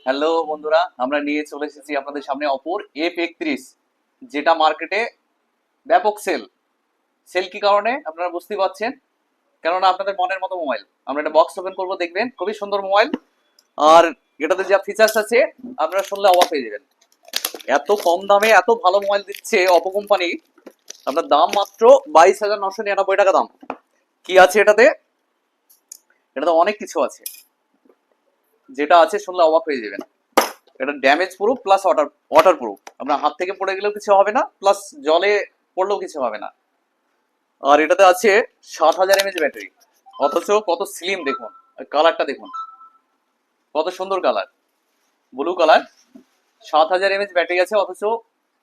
Hello বন্ধুরা, আমরা নিয়ে চলে এসেছি আপনাদের সামনে অপর F31, যেটা মার্কেটে ব্যাপক সেল। সেল কি কারণে আপনারা বুঝতে পারছেন? কেননা আপনাদের মনের মতো মোবাইল। আমরা একটা বক্স ওপেন করবো, দেখবেন খুবই সুন্দর মোবাইল। আর এটাতে যা ফিচার্স আছে আপনারা শুনলে অবাক হয়ে যাবেন। এত কম দামে এত ভালো মোবাইল দিচ্ছে অপো কোম্পানি। আপনার দাম মাত্র 22,999 টাকা দাম। কি আছে এটাতে? এটাতে অনেক কিছু আছে, যেটা আছে শুনলে অবাক হয়ে যাবেন। এটা damage proof plus water proof. আপনার হাত থেকে পড়ে গেলেও কিছু হবে না, প্লাস জলে পড়লেও কিছু হবে না। আর এটাতে আছে 7,000 mAh ব্যাটারি। অথচ কত স্লিম দেখুন, আর কালারটা দেখুন কত সুন্দর colour, blue colour. 7,000 mAh battery আছে, অথচ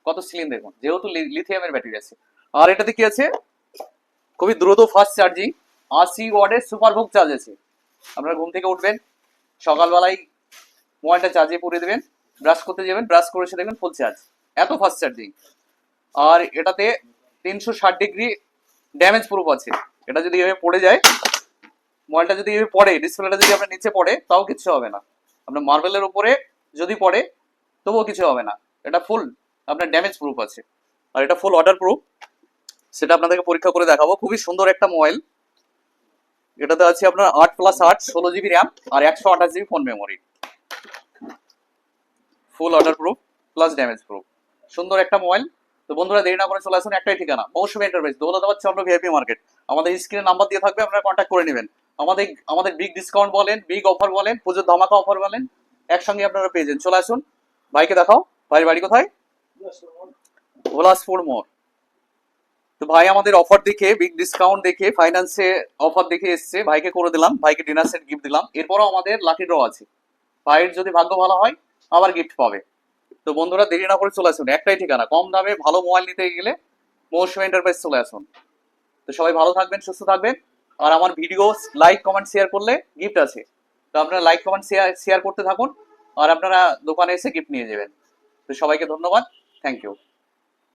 কত স্লিম দেখুন, যেহেতু লিথিয়ামের ব্যাটারি আছে। আর এটাতে কি আছে? খুবই দ্রুত ফাস্ট চার্জিং, 80 ওয়াটের সুপার ভোগ চার্জ আছে। আপনারা ঘুম থেকে উঠবেন, সকালবেলায় মোবাইলটা চার্জে পরে দেবেন, ব্রাশ করতে যাবেন, ব্রাশ করে এসে দেখবেন ফুল চার্জ। এত ফাস্ট চার্জিং। আর এটাতে 360 ডিগ্রি ড্যামেজ প্রুফ আছে। এটা যদি এভাবে পড়ে যায়, মোবাইলটা যদি এভাবে পড়ে, ডিসপ্লেটা যদি আপনার নিচে পড়ে, তাও কিছু হবে না। আপনার মার্বেলের উপরে যদি পড়ে, তবুও কিছু হবে না। এটা ফুল আপনার ড্যামেজ প্রুফ আছে। আর এটা ফুল ওয়াটার প্রুফ, সেটা আপনাদেরকে পরীক্ষা করে দেখাবো। খুবই সুন্দর একটা মোবাইল। এটাতে আছে আপনার 8+8 16 GB র্যাম আর 128 GB ফোন মেমোরি। ফুল water proof plus damage proof, সুন্দর একটা মোবাইল। তো বন্ধুরা, দেরি না করে চলে আসুন। একটাই ঠিকানা, মৌসুমী এন্টারপ্রাইজ, দৌলতাবাদ চন্দ্র ভিআইপি মার্কেট। আমাদের স্ক্রিনে নাম্বার দিয়ে থাকবে, আপনারা কন্ট্যাক্ট করে নেবেন। আমাদের আমাদের বিগ ডিসকাউন্ট বলেন, বিগ অফার বলেন, পুজোর ধামাকা অফার বলেন, একসঙ্গে আপনারা পেয়ে যান। চলে আসুন। ভাইকে দেখাও, ভাইয়ের বাড়ি কোথায়? বিলাসপুর মোড়। তো ভাই আমাদের অফার দেখে, বিগ ডিসকাউন্ট দেখে, ফাইন্যান্সে অফার দেখে এসছে, ভাইকে করে দিলাম, ভাইকে ডিনার সেট গিফট দিলাম। এরপরও আমাদের লাকি ড্র আছে, ভাইয়ের যদি ভাগ্য ভালো হয় আবার গিফট পাবে। তো বন্ধুরা, দেরি না করে চলে আসুন। একটাই ঠিকানা, কম দামে ভালো মোবাইল নিতে গেলে মৌসুমী এন্টারপ্রাইজ চলে আসুন। তো সবাই ভালো থাকবেন, সুস্থ থাকবেন। আর আমার ভিডিও লাইক কমেন্ট শেয়ার করলে গিফট আছে। তো আপনারা লাইক কমেন্ট শেয়ার করতে থাকুন, আর আপনারা দোকানে এসে গিফট নিয়ে যাবেন। তো সবাইকে ধন্যবাদ, থ্যাংক ইউ।